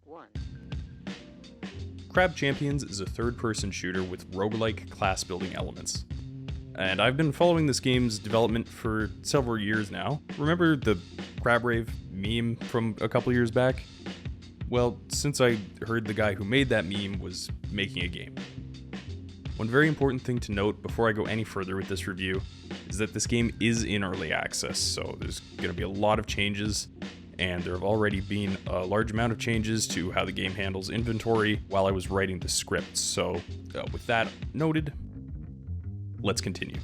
1. Crab Champions is a third-person shooter with roguelike class-building elements. And I've been following this game's development for several years now. Remember the Crab Rave meme from a couple years back? Well, since I heard the guy who made that meme was making a game. One very important thing to note before I go any further with this review is that this game is in early access, so there's going to be a lot of changes, and there have already been a large amount of changes to how the game handles inventory while I was writing the script. So with that noted, let's continue.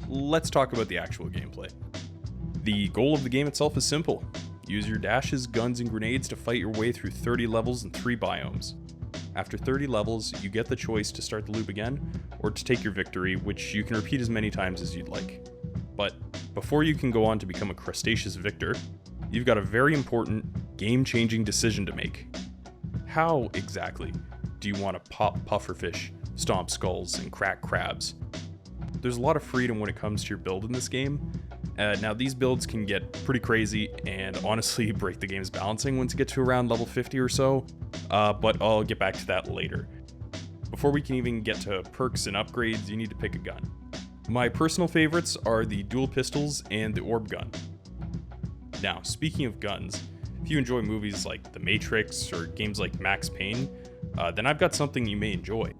Let's talk about the actual gameplay. The goal of the game itself is simple. Use your dashes, guns, and grenades to fight your way through 30 levels and 3 biomes. After 30 levels, you get the choice to start the loop again, or to take your victory, which you can repeat as many times as you'd like. But before you can go on to become a crustaceous victor, you've got a very important, game-changing decision to make. How exactly do you want to pop pufferfish, stomp skulls, and crack crabs? There's a lot of freedom when it comes to your build in this game. Now these builds can get pretty crazy and honestly break the game's balancing once you get to around level 50 or so, but I'll get back to that later. Before we can even get to perks and upgrades, you need to pick a gun. My personal favorites are the dual pistols and the orb gun. Now, speaking of guns, if you enjoy movies like The Matrix or games like Max Payne, then I've got something you may enjoy.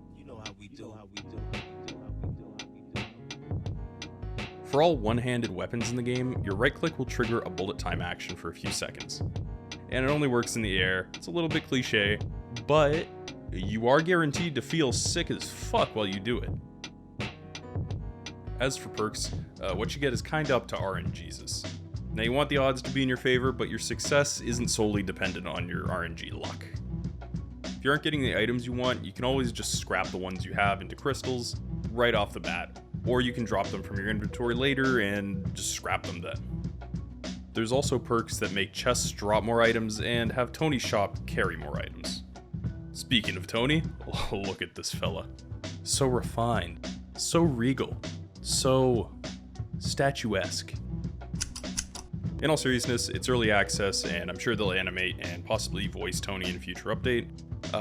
For all one-handed weapons in the game, your right click will trigger a bullet time action for a few seconds. And it only works in the air. It's a little bit cliche, but you are guaranteed to feel sick as fuck while you do it. As for perks, what you get is kinda up to RNGesus. Now you want the odds to be in your favor, but your success isn't solely dependent on your RNG luck. If you aren't getting the items you want, you can always just scrap the ones you have into crystals right off the bat. Or you can drop them from your inventory later and just scrap them then. There's also perks that make chests drop more items and have Tony's shop carry more items. Speaking of Tony, look at this fella. So refined, so regal, so statuesque. In all seriousness, it's early access and I'm sure they'll animate and possibly voice Tony in a future update,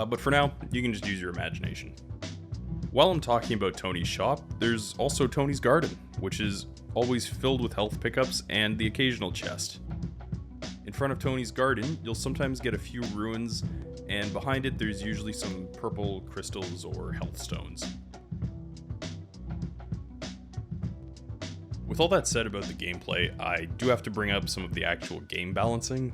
but for now, you can just use your imagination. While I'm talking about Tony's shop, there's also Tony's garden, which is always filled with health pickups and the occasional chest. In front of Tony's garden, you'll sometimes get a few ruins, and behind it there's usually some purple crystals or health stones. With all that said about the gameplay, I do have to bring up some of the actual game balancing.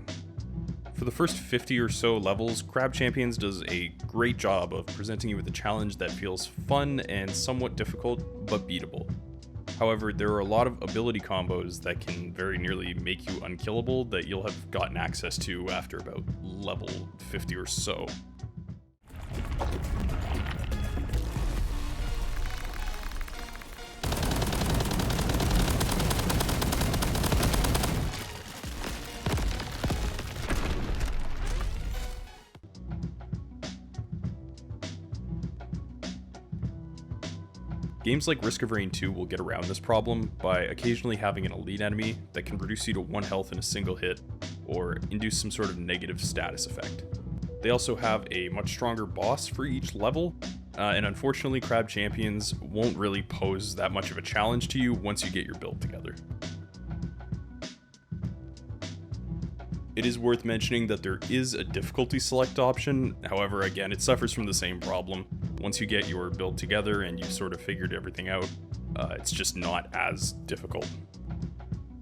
For the first 50 or so levels, Crab Champions does a great job of presenting you with a challenge that feels fun and somewhat difficult, but beatable. However, there are a lot of ability combos that can very nearly make you unkillable that you'll have gotten access to after about level 50 or so. Games like Risk of Rain 2 will get around this problem by occasionally having an elite enemy that can reduce you to 1 health in a single hit, or induce some sort of negative status effect. They also have a much stronger boss for each level, and unfortunately Crab Champions won't really pose that much of a challenge to you once you get your build together. It is worth mentioning that there is a difficulty select option, however, again, it suffers from the same problem. Once you get your build together and you sort of figured everything out, it's just not as difficult.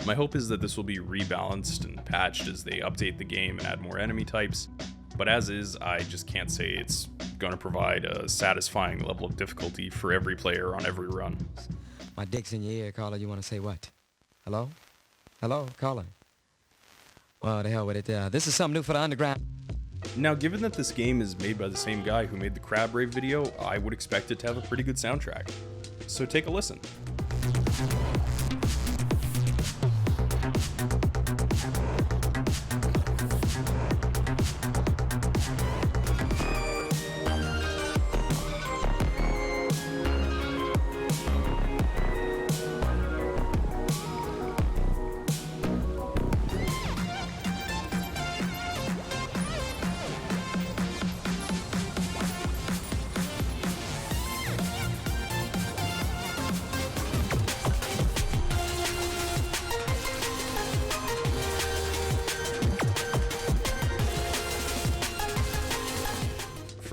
My hope is that this will be rebalanced and patched as they update the game and add more enemy types, but as is, I just can't say it's going to provide a satisfying level of difficulty for every player on every run. My dick's in your ear, caller. You want to say what? Hello? Hello, caller? Well, the hell with it. This is something new for the underground. Now, given that this game is made by the same guy who made the Crab Rave video, I would expect it to have a pretty good soundtrack. So take a listen.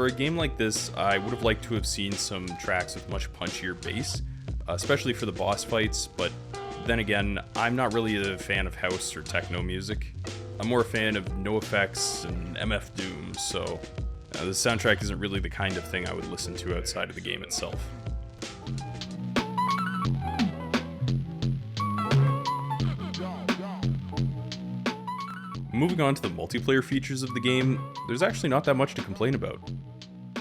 For a game like this, I would have liked to have seen some tracks with much punchier bass, especially for the boss fights, but then again, I'm not really a fan of house or techno music. I'm more a fan of NoFX and MF Doom, so the soundtrack isn't really the kind of thing I would listen to outside of the game itself. Moving on to the multiplayer features of the game, there's actually not that much to complain about.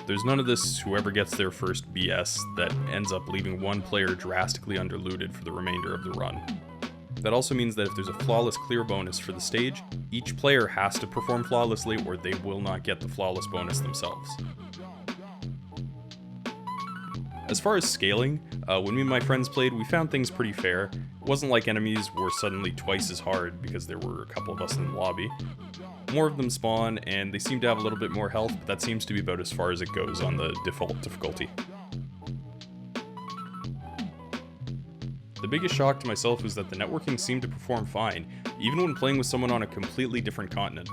There's none of this whoever gets there first BS that ends up leaving one player drastically underlooted for the remainder of the run. That also means that if there's a flawless clear bonus for the stage, each player has to perform flawlessly or they will not get the flawless bonus themselves. As far as scaling, when me and my friends played, we found things pretty fair. It wasn't like enemies were suddenly twice as hard because there were a couple of us in the lobby. More of them spawn, and they seem to have a little bit more health, but that seems to be about as far as it goes on the default difficulty. The biggest shock to myself was that the networking seemed to perform fine, even when playing with someone on a completely different continent.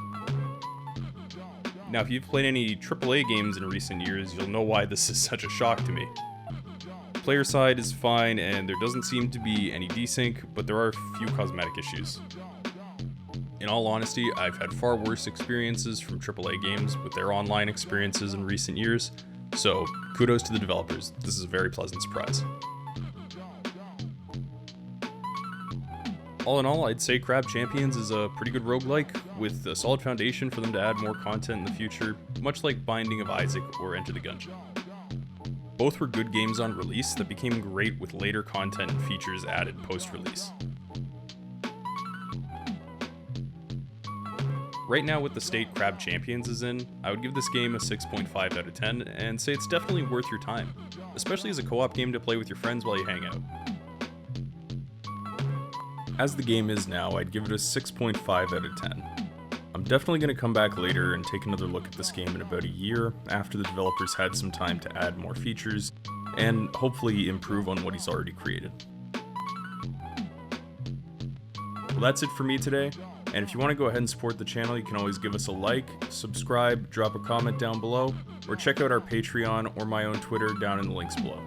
Now, if you've played any AAA games in recent years, you'll know why this is such a shock to me. Player side is fine, and there doesn't seem to be any desync, but there are a few cosmetic issues. In all honesty, I've had far worse experiences from AAA games with their online experiences in recent years, so kudos to the developers. This is a very pleasant surprise. All in all, I'd say Crab Champions is a pretty good roguelike, with a solid foundation for them to add more content in the future, much like Binding of Isaac or Enter the Gungeon. Both were good games on release that became great with later content and features added post-release. Right now, with the state Crab Champions is in, I would give this game a 6.5 out of 10 and say it's definitely worth your time, especially as a co-op game to play with your friends while you hang out. As the game is now, I'd give it a 6.5 out of 10. I'm definitely going to come back later and take another look at this game in about a year after the developers had some time to add more features and hopefully improve on what he's already created. Well, that's it for me today, and if you want to go ahead and support the channel, you can always give us a like, subscribe, drop a comment down below, or check out our Patreon or my own Twitter down in the links below.